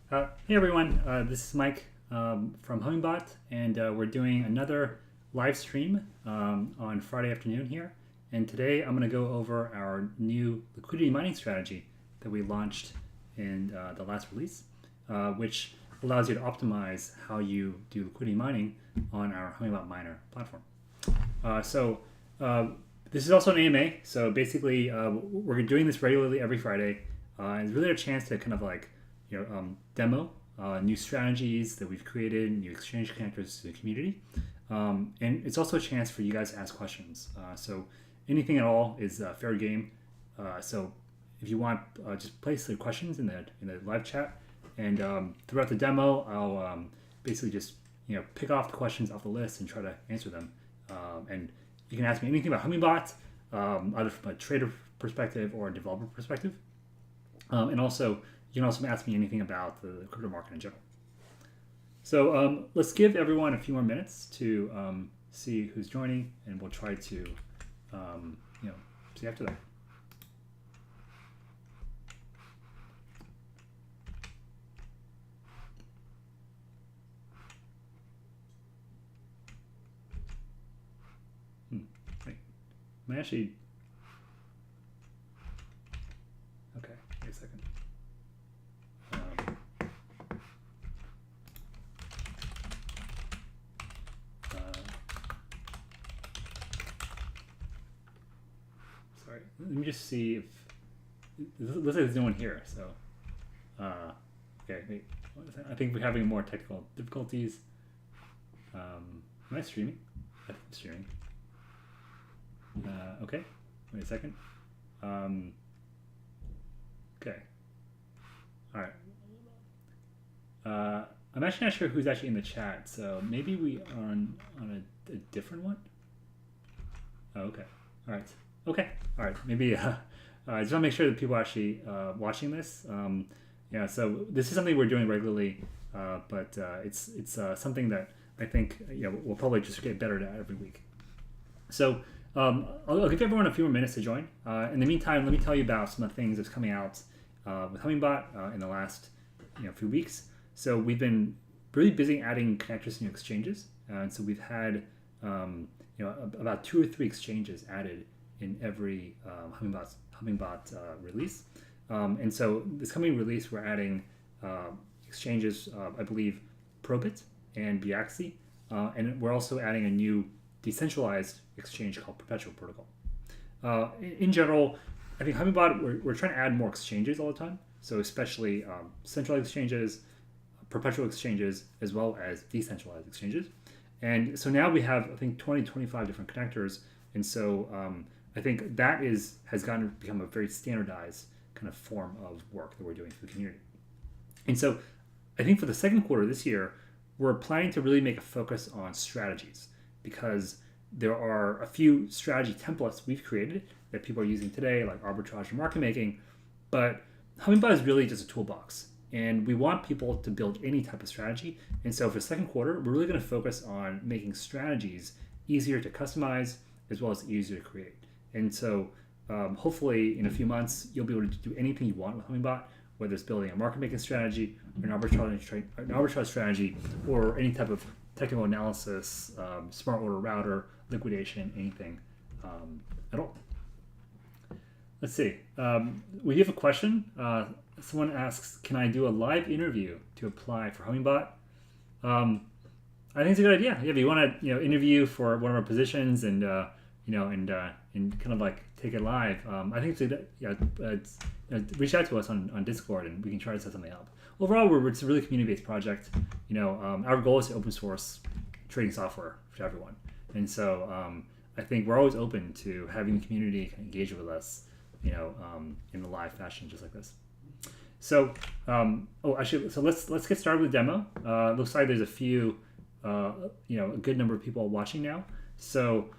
Hey everyone, this is Mike from Hummingbot, and we're doing another live stream on Friday afternoon here. And today I'm going to go over our new liquidity mining strategy that we launched in the last release, which allows you to optimize how you do liquidity mining on our Hummingbot miner platform. This is also an AMA, so basically we're doing this regularly every Friday. And it's really a chance to kind of like demo new strategies that we've created, new exchange connectors to the community. And it's also a chance for you guys to ask questions. So anything at all is fair game. So if you want, just place the questions in the live chat. And throughout the demo, I'll basically just pick off the questions off the list and try to answer them. And you can ask me anything about Hummingbot, either from a trader perspective or a developer perspective. And also, you can also ask me anything about the crypto market in general. So let's give everyone a few more minutes to see who's joining, and we'll try to see after that. Wait, am I actually? Okay, wait a second. Sorry, let me just see if it looks like there's no one here. So, okay, wait. I think we're having more technical difficulties. Am I streaming? I think I'm streaming. Okay, wait a second. Okay. All right. I'm actually not sure who's actually in the chat, so maybe we are on a different one. Oh, okay. All right. Okay. All right. Maybe I just want to make sure that people are actually watching this. Yeah. So this is something we're doing regularly, but it's something that I think we'll probably just get better at every week. So I'll give everyone a few more minutes to join. In the meantime, let me tell you about some of the things that's coming out with Hummingbot in the last few weeks. So we've been really busy adding connectors to new exchanges, and so we've had about 2 or 3 exchanges added in every Hummingbot release. And so this coming release, we're adding exchanges, I believe, Probit and Biaxi, and we're also adding a new decentralized exchange called Perpetual Protocol. In general, I think Hummingbot, we're trying to add more exchanges all the time. So especially centralized exchanges, perpetual exchanges, as well as decentralized exchanges. And so now we have, I think, 25 different connectors. And so I think that has become a very standardized kind of form of work that we're doing for the community. And so I think for the second quarter this year, we're planning to really make a focus on strategies, because there are a few strategy templates we've created that people are using today, like arbitrage and market making, but Hummingbot is really just a toolbox, and we want people to build any type of strategy. And so for the second quarter, we're really going to focus on making strategies easier to customize as well as easier to create. And so hopefully in a few months, you'll be able to do anything you want with Hummingbot, whether it's building a market making strategy, or an arbitrage strategy, or any type of technical analysis, smart order router, liquidation, anything at all. Let's see. We have a question. Someone asks, "Can I do a live interview to apply for Hummingbot?" I think it's a good idea. Yeah, if you want to, interview for one of our positions and and kind of like take it live, I think it's reach out to us on Discord and we can try to set something up. Overall, it's a really community-based project. Our goal is to open source trading software for everyone, and so I think we're always open to having the community engage with us, in a live fashion, just like this. So, let's get started with the demo. Looks like there's a few, a good number of people watching now. So,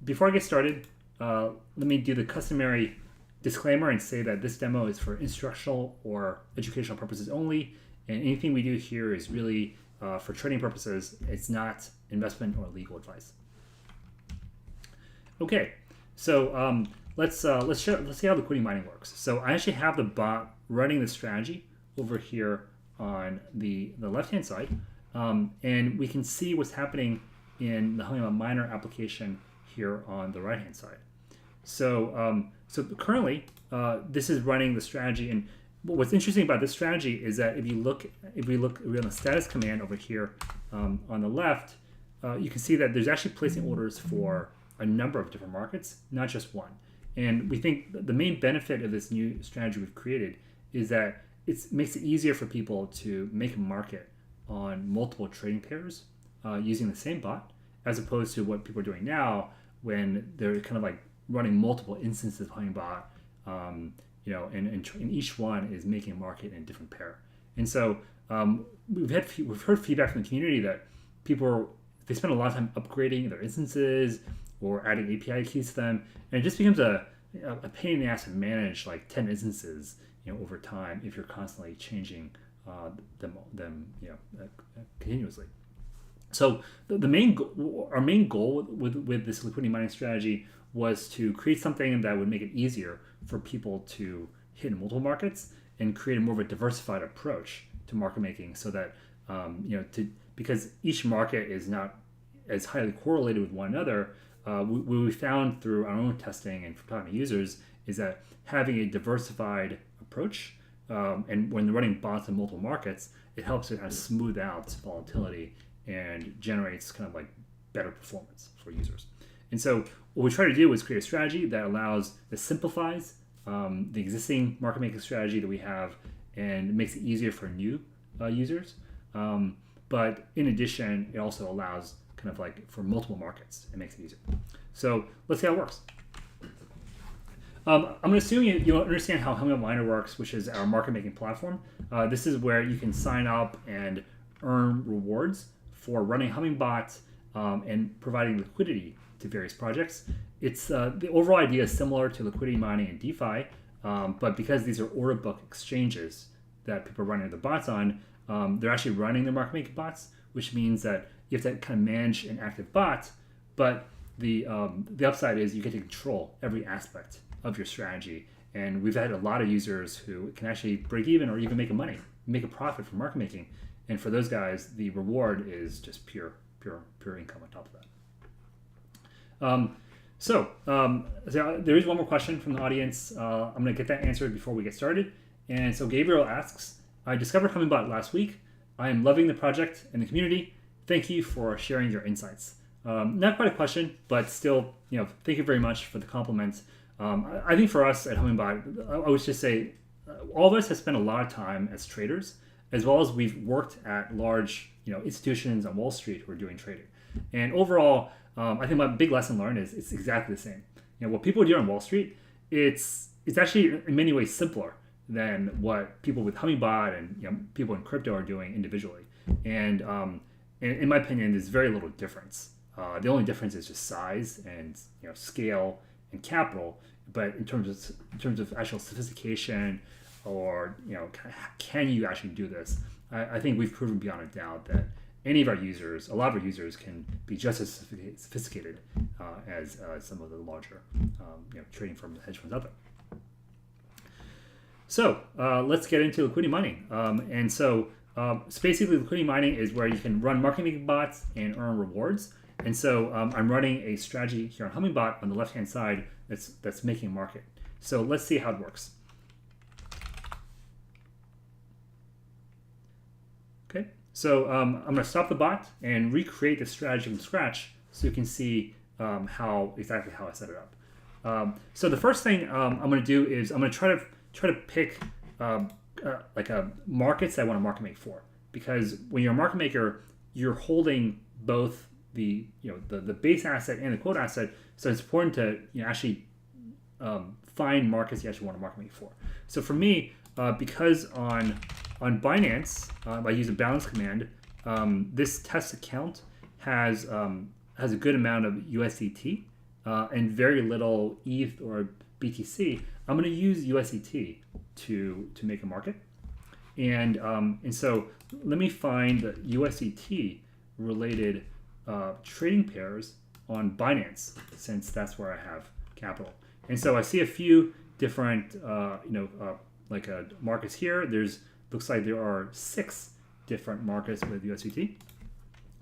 before I get started, let me do the customary disclaimer and say that this demo is for instructional or educational purposes only, and anything we do here is really for trading purposes. It's not investment or legal advice. Okay, so let's see how liquidity mining works. So I actually have the bot running the strategy over here on the left-hand side, and we can see what's happening in the Hummingbot Miner application here on the right-hand side. So, so currently, this is running the strategy, and what's interesting about this strategy is that if we look on the status command over here on the left, you can see that there's actually placing orders for a number of different markets, not just one. And we think the main benefit of this new strategy we've created is that it makes it easier for people to make a market on multiple trading pairs using the same bot, as opposed to what people are doing now when they're kind of like running multiple instances of Hummingbot, you know, and each one is making a market in a different pair. And so we've heard feedback from the community that they spend a lot of time upgrading their instances or adding API keys to them, and it just becomes a pain in the ass to manage like 10 instances, you know, over time if you're constantly changing them you know, continuously. So our main goal with this liquidity mining strategy was to create something that would make it easier for people to hit multiple markets and create a more of a diversified approach to market making, so that you know, because each market is not as highly correlated with one another. What we found through our own testing and from talking to users is that having a diversified approach, and when they're running bots in multiple markets, it helps to kind of smooth out volatility and generates kind of like better performance for users. And so what we try to do is create a strategy that simplifies the existing market making strategy that we have and makes it easier for new users. But in addition, it also allows kind of like for multiple markets. It makes it easier. So let's see how it works. I'm going to assume you understand how Hummingbot Miner works, which is our market making platform. This is where you can sign up and earn rewards for running Hummingbot and providing liquidity to various projects. It's the overall idea is similar to liquidity mining and DeFi, but because these are order book exchanges that people are running the bots on, they're actually running their market making bots, which means that you have to kind of manage an active bot, but the upside is you get to control every aspect of your strategy. And we've had a lot of users who can actually break even or even make a profit from market making. And for those guys, the reward is just pure income on top of that. So there is one more question from the audience. I'm going to get that answered before we get started. And so Gabriel asks, I discovered Hummingbot last week. I am loving the project and the community. Thank you for sharing your insights. Not quite a question, but still, you know, thank you very much for the compliment. I think for us at Hummingbot, I would just say all of us have spent a lot of time as traders, as well as we've worked at large, you know, institutions on Wall Street who are doing trading. And overall, I think my big lesson learned is it's exactly the same. You know, what people do on Wall Street, it's actually in many ways simpler than what people with Hummingbot and, you know, people in crypto are doing individually. And in my opinion, there's very little difference. The only difference is just size and, you know, scale and capital. But in terms of actual sophistication, or, you know, can you actually do this? I think we've proven beyond a doubt that a lot of our users can be just as sophisticated as some of the larger, you know, trading firms and hedge funds out there. So let's get into liquidity mining. And so basically, liquidity mining is where you can run market making bots and earn rewards. And so I'm running a strategy here on Hummingbot on the left-hand side that's making a market. So let's see how it works. Okay, so I'm going to stop the bot and recreate the strategy from scratch so you can see exactly how I set it up. So the first thing I'm going to do is I'm going to try to pick like markets that I want to market make for, because when you're a market maker, you're holding both the base asset and the quote asset, so it's important to, you know, actually find markets you actually want to market make for. So for me, because on Binance, I use a balance command. This test account has a good amount of USDT and very little ETH or BTC. I'm going to use USDT to make a market, and so let me find the USDT related trading pairs on Binance, since that's where I have capital. And so I see a few different markets here. There's looks like there are 6 different markets with USDT.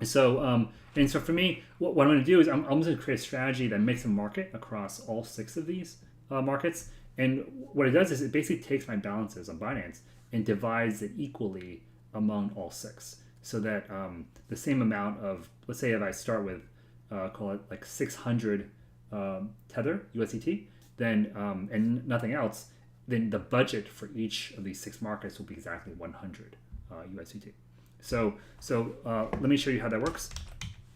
So for me, what I'm going to do is I'm going to create a strategy that makes a market across all 6 of these markets. And what it does is it basically takes my balances on Binance and divides it equally among all 6, so that the same amount of, let's say if I start with, call it like 600 Tether USDT, then and nothing else, then the budget for each of these 6 markets will be exactly 100 USDT. So let me show you how that works.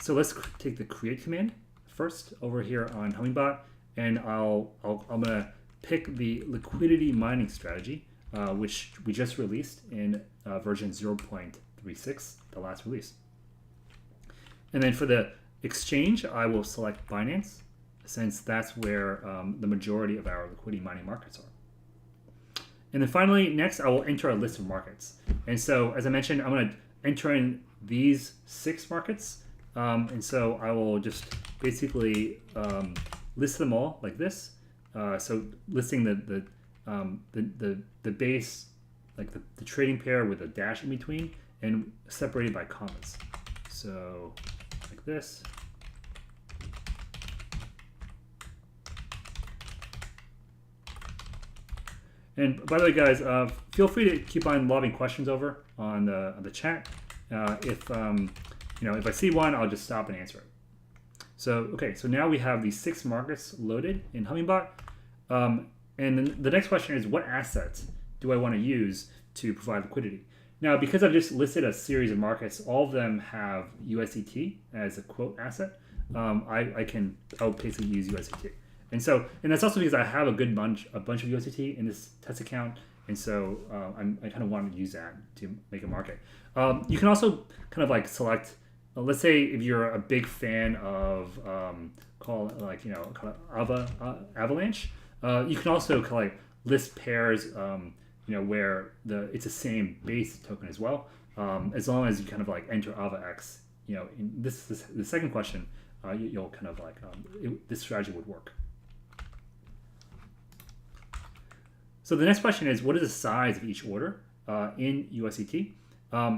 So let's take the create command first over here on Hummingbot, and I'm gonna pick the liquidity mining strategy, which we just released in version 0.36, the last release. And then for the exchange, I will select Binance, since that's where the majority of our liquidity mining markets are. And then finally, next, I will enter a list of markets. And so, as I mentioned, I'm going to enter in these 6 markets. And so I will just basically list them all like this. So listing the base, like the trading pair with a dash in between, and separated by commas. So like this. And by the way, guys, feel free to keep on lobbing questions over on the chat. If I see one, I'll just stop and answer it. So okay, so now we have these 6 markets loaded in Hummingbot. And then the next question is, what assets do I want to use to provide liquidity? Now, because I've just listed a series of markets, all of them have USDT as a quote asset. I'll basically use USDT. And that's also because I have a bunch of USDT in this test account, and so I kind of want to use that to make a market. You can also kind of like select, let's say if you're a big fan of Avalanche, you can also kind of like list pairs, where it's the same base token as well, as long as you kind of like enter AvaX. In this the second question, you'll kind of like this strategy would work. So the next question is, what is the size of each order in USDT?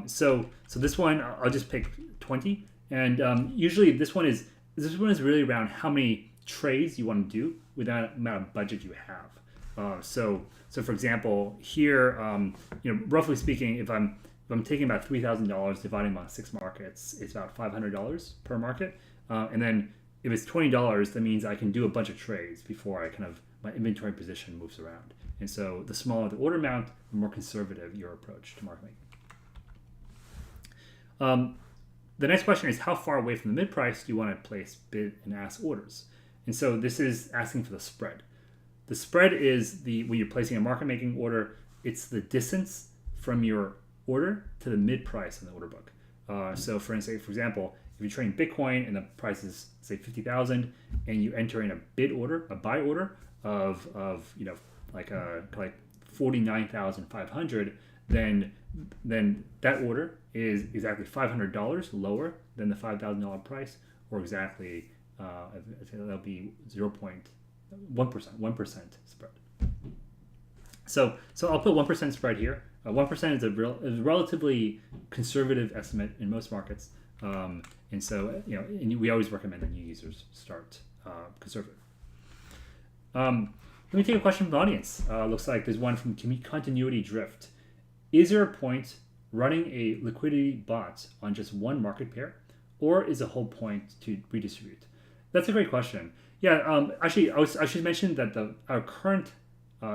So this one, I'll just pick 20, and usually this one is really around how many trades you want to do with that amount of budget you have. So for example, here, roughly speaking, if I'm taking about $3,000 dividing by 6 markets, it's about $500 per market, and then if it's $20, that means I can do a bunch of trades before my inventory position moves around. And so the smaller the order amount, the more conservative your approach to market making. The next question is, how far away from the mid price do you want to place bid and ask orders? And so this is asking for the spread. The spread is when you're placing a market making order, it's the distance from your order to the mid price in the order book. So for example, if you're trading Bitcoin and the price is say 50,000, and you enter in a bid order, a buy order of like 49,500, then that order is exactly $500 lower than the $5,000 price, or exactly that'll be 1% spread. So I'll put 1% spread here. 1% is a relatively conservative estimate in most markets, and so and we always recommend that new users start conservative. Let me take a question from the audience. Looks like there's one from Continuity Drift. Is there a point running a liquidity bot on just one market pair, or is the whole point to redistribute? That's a great question. Yeah, actually, I should mention that our current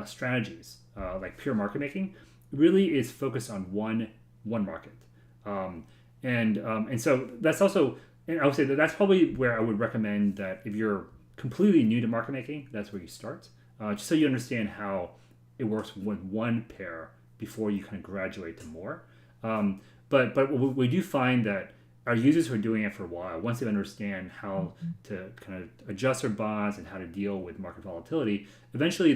strategies, like pure market making, really is focused on one market, and so that's also, and I would say that's probably where I would recommend that if you're completely new to market making, that's where you start. Just so you understand how it works with one pair before you kind of graduate to more. But we do find that our users who are doing it for a while, once they understand how to kind of adjust their bonds and how to deal with market volatility, eventually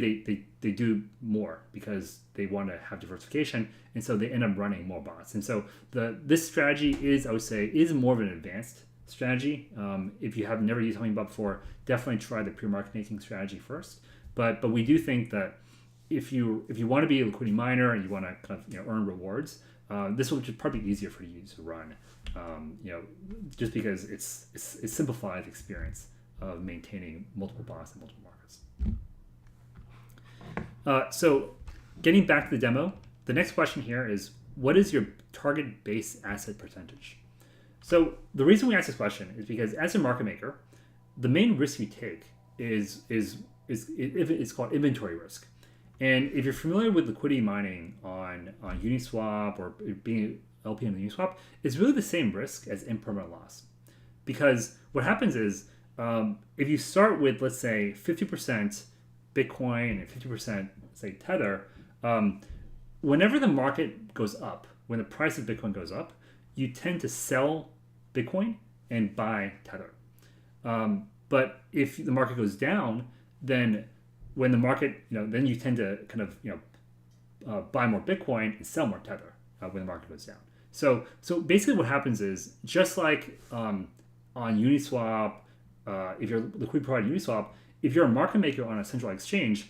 they do more because they want to have diversification, and so they end up running more bonds. And so this strategy is, I would say, is more of an advanced strategy. If you have never used Hummingbot before, definitely try the pure market making strategy first. But we do think that if you want to be a liquidity miner and you want to kind of earn rewards, this will just probably be easier for you to run. Just because it simplifies the experience of maintaining multiple bots in multiple markets. So getting back to the demo, the next question here is, what is your target base asset percentage? So the reason we ask this question is because as a market maker, the main risk you take is it's called inventory risk. And if you're familiar with liquidity mining on Uniswap or being LP on Uniswap, it's really the same risk as impermanent loss. Because what happens is, if you start with, let's say, 50% Bitcoin and 50%, say, Tether, whenever the market goes up, when the price of Bitcoin goes up, you tend to sell Bitcoin and buy Tether. But if the market goes down, then when the market, then you tend to kind of, buy more Bitcoin and sell more Tether when the market goes down. So basically what happens is, just like on Uniswap, if you're a liquidity provider on Uniswap, if you're a market maker on a central exchange,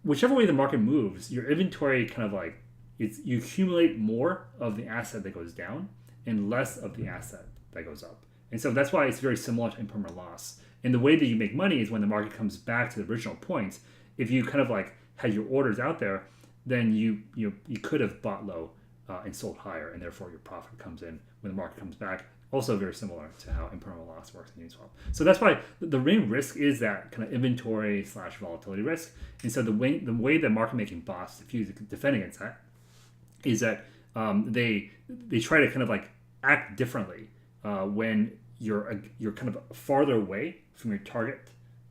whichever way the market moves, your inventory kind of like, you accumulate more of the asset that goes down and less of the asset that goes up. And so that's why it's very similar to impermanent loss. And the way that you make money is when the market comes back to the original point. If you kind of like had your orders out there, then you could have bought low and sold higher, and therefore your profit comes in when the market comes back. Also very similar to how impermanent loss works in Uniswap. So that's why the main risk is that kind of inventory / volatility risk. And so the way that market making bots defend against that is that they try to kind of like act differently when you're kind of farther away from your target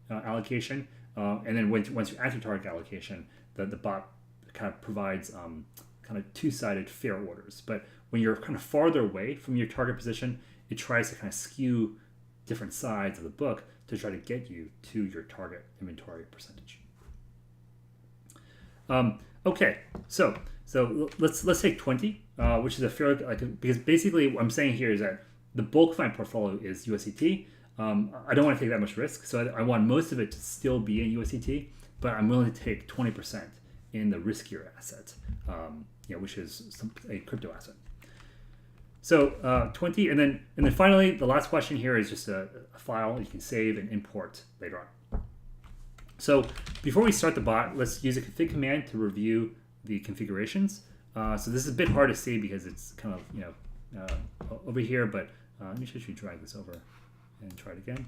allocation, and then once you're at your target allocation, the bot kind of provides kind of two-sided fair orders. But when you're kind of farther away from your target position, it tries to kind of skew different sides of the book to try to get you to your target inventory percentage. Okay, so let's take 20, which is a fair, because basically what I'm saying here is that the bulk of my portfolio is USDT. I don't want to take that much risk, so I want most of it to still be in USDT, but I'm willing to take 20% in the riskier asset, which is a crypto asset. So 20, and then finally, the last question here is just a file you can save and import later on. So before we start the bot, let's use a config command to review the configurations. So this is a bit hard to see because it's kind of over here, but let me just drag this over and try it again.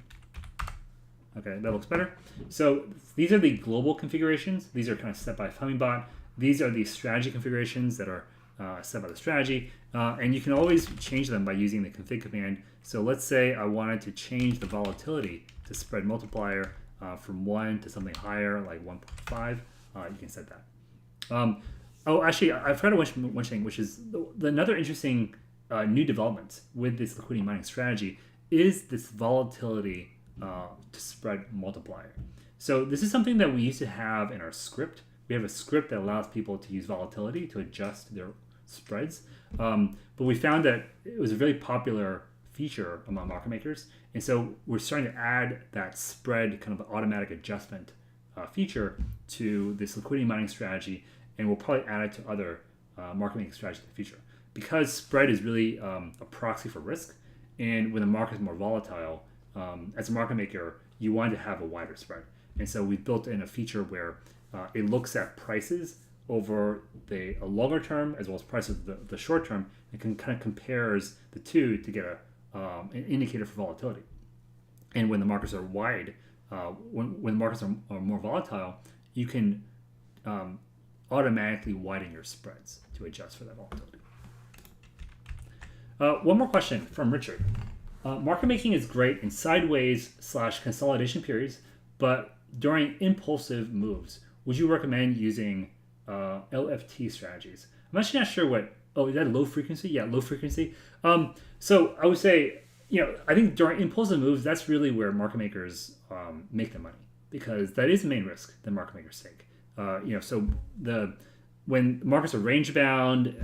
Okay, that looks better. So these are the global configurations. These are kind of set by Hummingbot. These are the strategy configurations that are set by the strategy. And you can always change them by using the config command. So let's say I wanted to change the volatility to spread multiplier from 1 to something higher, like 1.5. You can set that. Oh, actually, I forgot one thing, which is another interesting new development with this liquidity mining strategy is this volatility to spread multiplier. So this is something that we used to have in our script. We have a script that allows people to use volatility to adjust their spreads. But we found that it was a very popular feature among market makers. And so we're starting to add that spread kind of automatic adjustment feature to this liquidity mining strategy. And we'll probably add it to other market making strategies in the future. Because spread is really a proxy for risk. And when the market is more volatile, as a market maker, you want to have a wider spread. And so we built in a feature where it looks at prices over a longer term as well as prices of the short term, and can kind of compares the two to get an indicator for volatility. And when the markets are wide, when the markets are more volatile, you can automatically widen your spreads to adjust for that volatility. One more question from Richard. Market making is great in sideways / consolidation periods, but during impulsive moves, would you recommend using LFT strategies? I'm actually not sure what, is that low frequency? Yeah, low frequency. So I would say, I think during impulsive moves, that's really where market makers make their money, because that is the main risk that market makers take. So when markets are range bound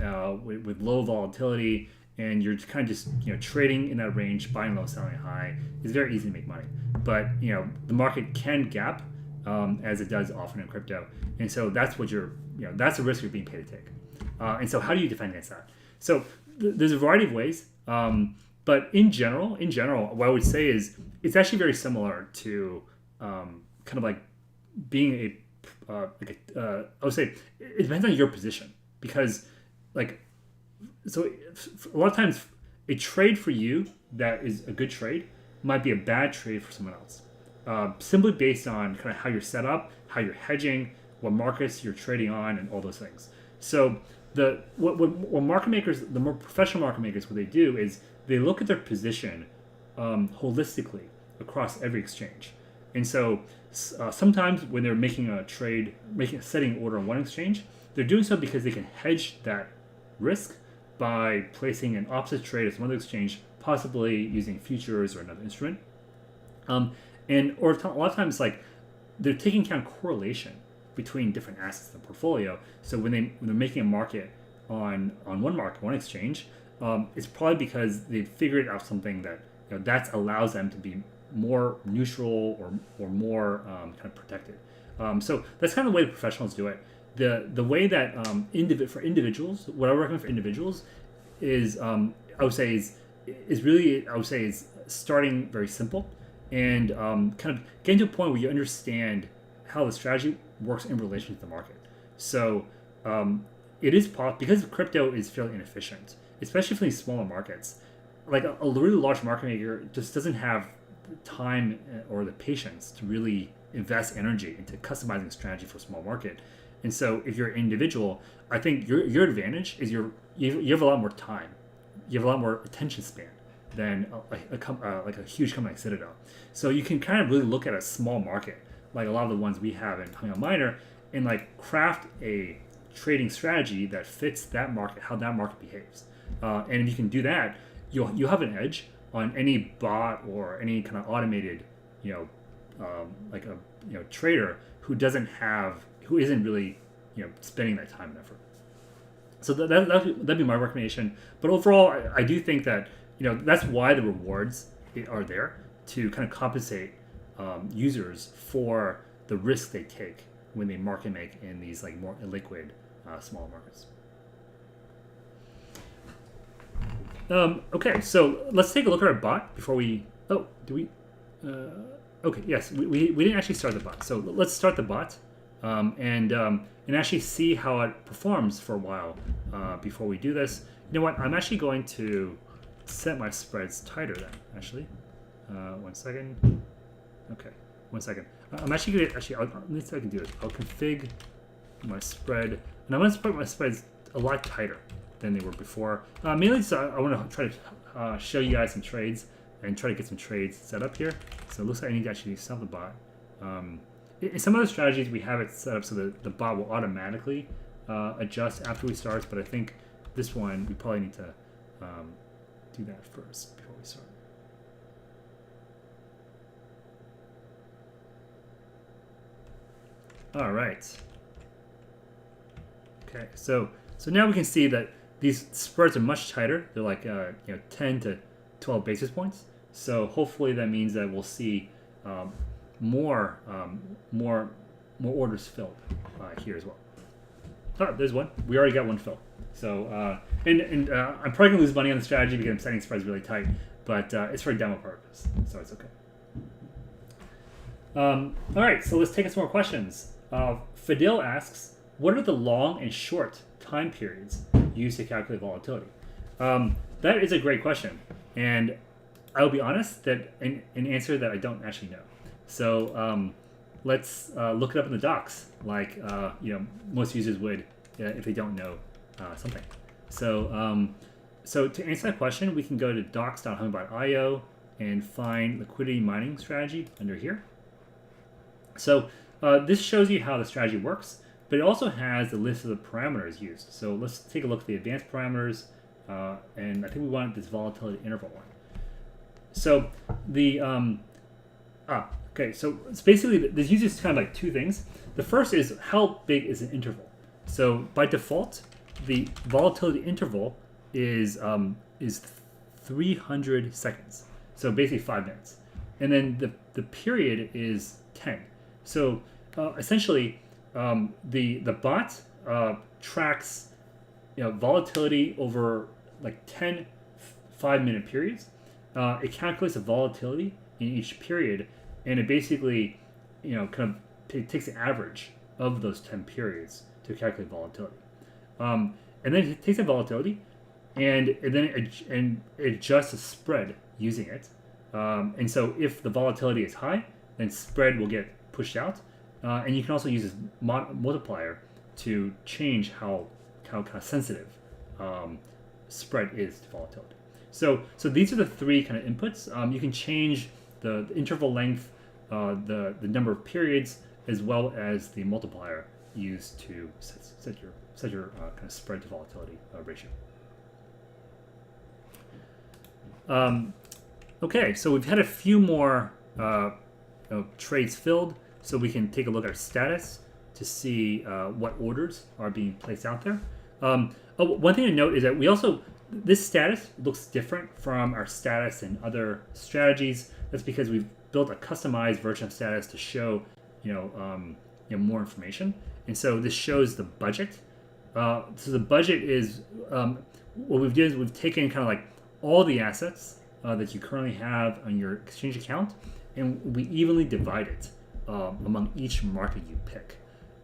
with low volatility, and you're kind of just trading in that range, buying low, selling high, it's very easy to make money. But the market can gap as it does often in crypto. And so that's what that's the risk you're being paid to take. And so how do you defend against that? So there's a variety of ways. But in general, what I would say is it's actually very similar to kind of like being I would say it depends on your position, because like, so a lot of times a trade for you that is a good trade might be a bad trade for someone else, simply based on kind of how you're set up, how you're hedging, what markets you're trading on, and all those things. So what market makers, the more professional market makers, what they do is they look at their position holistically across every exchange. And so sometimes when they're making a trade, setting an order on one exchange, they're doing so because they can hedge that risk by placing an opposite trade at some other exchange, possibly using futures or another instrument. A lot of times, like, they're taking account correlation between different assets in the portfolio. So when they're making a market on one exchange, it's probably because they figured out something that that allows them to be more neutral or more kind of protected. So that's kind of the way the professionals do it. The way that for individuals, what I recommend for individuals is I would say is starting very simple and kind of getting to a point where you understand how the strategy works in relation to the market. So it is because crypto is fairly inefficient, especially for these smaller markets. Like a really large market maker just doesn't have the time or the patience to really invest energy into customizing strategy for a small market. And so if you're an individual, I think your advantage is you have a lot more time. You have a lot more attention span than like a huge company like Citadel. So you can kind of really look at a small market, like a lot of the ones we have in Hummingbot Miner, and like craft a trading strategy that fits that market, how that market behaves. And if you can do that, you'll have an edge on any bot or any kind of automated, trader who isn't really, spending that time and effort. So that'd be my recommendation. But overall, I do think that that's why the rewards are there to kind of compensate users for the risk they take when they market make in these like more illiquid small markets. Okay, so let's take a look at our bot before we. Oh, do we? Okay, yes, we didn't actually start the bot. So let's start the bot and actually see how it performs for a while before we do this. You know what? I'm actually going to set my spreads tighter then. Actually, 1 second. Okay, 1 second. I'm actually going to let me see if I can do it. I'll config my spread, and I'm going to put my spreads a lot tighter than they were before. Mainly, so I want to try to show you guys some trades and try to get some trades set up here. So it looks like I need to actually sell the bot. In some other strategies, we have it set up so that the bot will automatically adjust after we start, but I think this one, we probably need to do that first before we start. All right. Okay, so now we can see that these spreads are much tighter. They're like 10 to 12 basis points. So hopefully that means that we'll see more orders filled here as well. Oh, there's one. We already got one filled. So and I'm probably gonna lose money on the strategy because I'm setting spreads really tight, but it's for a demo purpose, so it's okay. All right, so let's take in some more questions. Fidel asks, what are the long and short time periods used to calculate volatility? That is a great question, and I'll be honest that an answer that I don't actually know. So let's look it up in the docs, like most users would if they don't know something. So so to answer that question, we can go to docs.hummingbot.io and find liquidity mining strategy under here. So this shows you how the strategy works, but it also has the list of the parameters used. So let's take a look at the advanced parameters, and I think we want this volatility interval one. So the okay, so it's basically this uses kind of like two things. The first is how big is an interval. So by default, the volatility interval is 300 seconds. So basically 5 minutes, and then the period is 10. So essentially the bot tracks volatility over like 10 5-minute periods. It calculates the volatility in each period, and it basically it takes the average of those 10 periods to calculate volatility. And then it takes that volatility and then it adjusts the spread using it. And so if the volatility is high, then spread will get pushed out. And you can also use this multiplier to change how kind of sensitive spread is to volatility. So these are the three kind of inputs. You can change the interval length, the number of periods, as well as the multiplier used to set your kind of spread to volatility ratio. Okay, so we've had a few more trades filled, so we can take a look at our status to see what orders are being placed out there. One thing to note is that this status looks different from our status in other strategies. That's because we've built a customized version of status to show more information. And so this shows the budget. So the budget is what we've done is we've taken kind of like all the assets that you currently have on your exchange account, and we evenly divide it among each market you pick.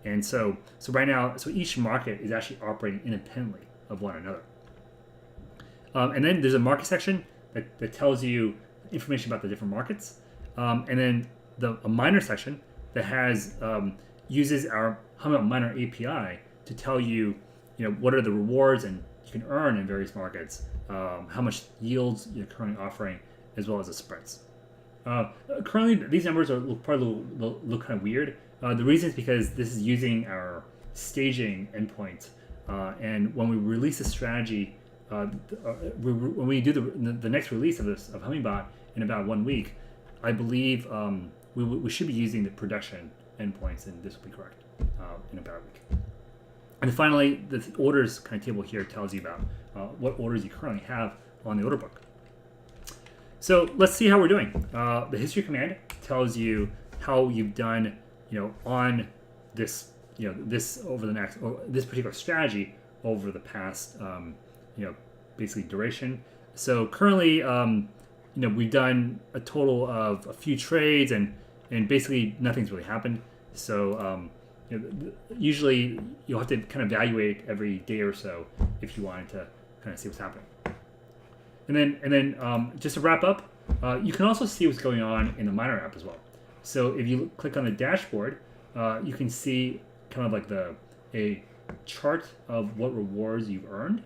And so right now, each market is actually operating independently of one another. And then there's a market section that tells you information about the different markets. And then a miner section that has uses our Hummingbot Miner API to tell you, what are the rewards and you can earn in various markets, how much yields you're currently offering, as well as the spreads. Currently, these numbers probably look kind of weird. The reason is because this is using our staging endpoint, and when we release a strategy, when we do the next release of Hummingbot in about 1 week, I believe we should be using the production endpoints, and this will be correct in about a week. And then finally, the orders kind of table here tells you about what orders you currently have on the order book. So let's see how we're doing. The history command tells you how you've done, on this, this particular strategy over the past, basically duration. So currently, we've done a total of a few trades, and basically nothing's really happened. So usually you'll have to kind of evaluate every day or so if you wanted to kind of see what's happening. And then just to wrap up, you can also see what's going on in the Miner app as well. So if you click on the dashboard, you can see kind of like a chart of what rewards you've earned.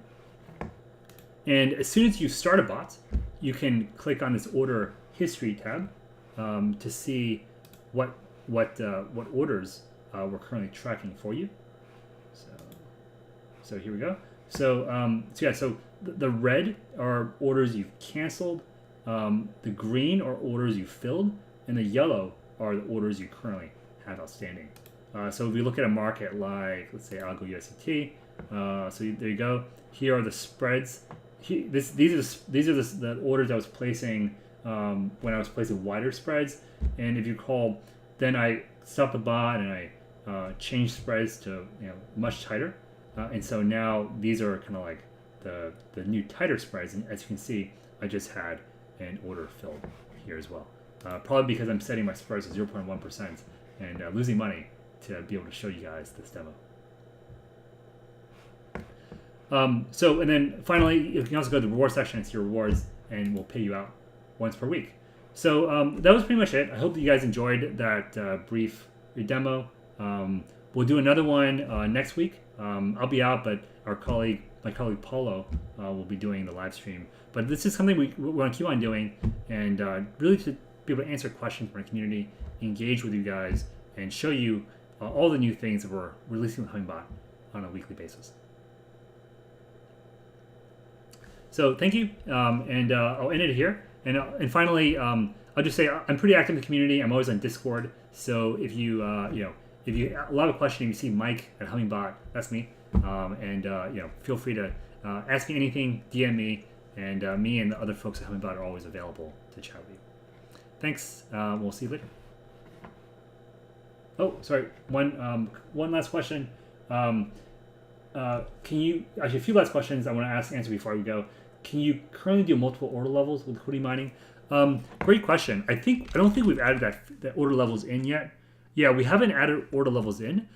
And as soon as you start a bot, you can click on this order history tab to see what orders we're currently tracking for you. So here we go. So the red are orders you've canceled, the green are orders you filled, and the yellow are the orders you currently have outstanding. So if we look at a market like, let's say, Algo USDT, so there you go. Here are the spreads. These are the orders I was placing when I was placing wider spreads. And if you recall, then I stopped the bot and I changed spreads to much tighter. And so now these are kind of like the new tighter spreads. And as you can see, I just had an order filled here as well. Probably because I'm setting my spreads to 0.1% and losing money to be able to show you guys this demo. And then finally, you can also go to the reward section and see your rewards, and we'll pay you out once per week. So that was pretty much it. I hope you guys enjoyed that brief demo. We'll do another one next week. I'll be out, but my colleague Paulo will be doing the live stream. But this is something we want to keep on doing, and really to be able to answer questions from our community, engage with you guys, and show you all the new things that we're releasing with Hummingbot on a weekly basis. So thank you, and I'll end it here. And finally, I'll just say I'm pretty active in the community. I'm always on Discord. So if you if you a lot of questions, you see Mike at Hummingbot. That's me. Feel free to ask me anything, DM me, and me and the other folks at Hummingbot are always available to chat with you. Thanks. We'll see you later. Oh, sorry. One last question. Can you actually a few last questions I want to answer before we go? Can you currently do multiple order levels with liquidity mining? Great question. I don't think we've added that order levels in yet. Yeah, we haven't added order levels in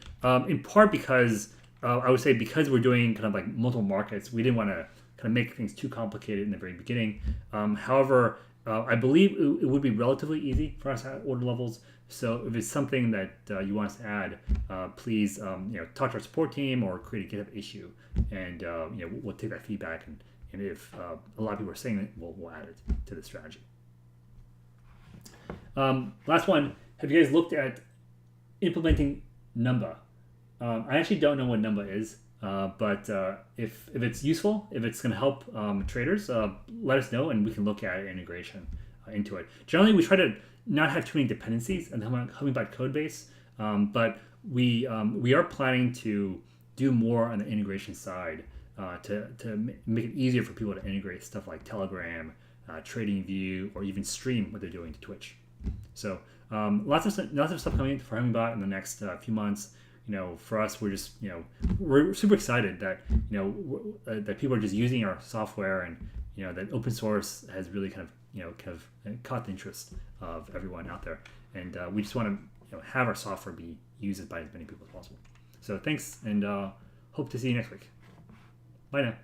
part because I would say because we're doing kind of like multiple markets, we didn't want to kind of make things too complicated in the very beginning. However, I believe it would be relatively easy for us to add order levels. So if it's something that you want us to add, please talk to our support team or create a GitHub issue, and we'll take that feedback, and if a lot of people are saying it, we'll add it to the strategy. Last one. Have you guys looked at implementing Numba? I actually don't know what Numba is, but if it's useful, if it's going to help traders, let us know, and we can look at integration into it. Generally, we try to not have too many dependencies in the Hummingbot code base, but we are planning to do more on the integration side to make it easier for people to integrate stuff like Telegram, TradingView, or even stream what they're doing to Twitch. So lots of stuff coming for Hummingbot in the next few months. For us, we're just we're super excited that that people are just using our software, and that open source has really kind of caught the interest of everyone out there, and we just want to have our software be used by as many people as possible. So thanks, and hope to see you next week. Bye now.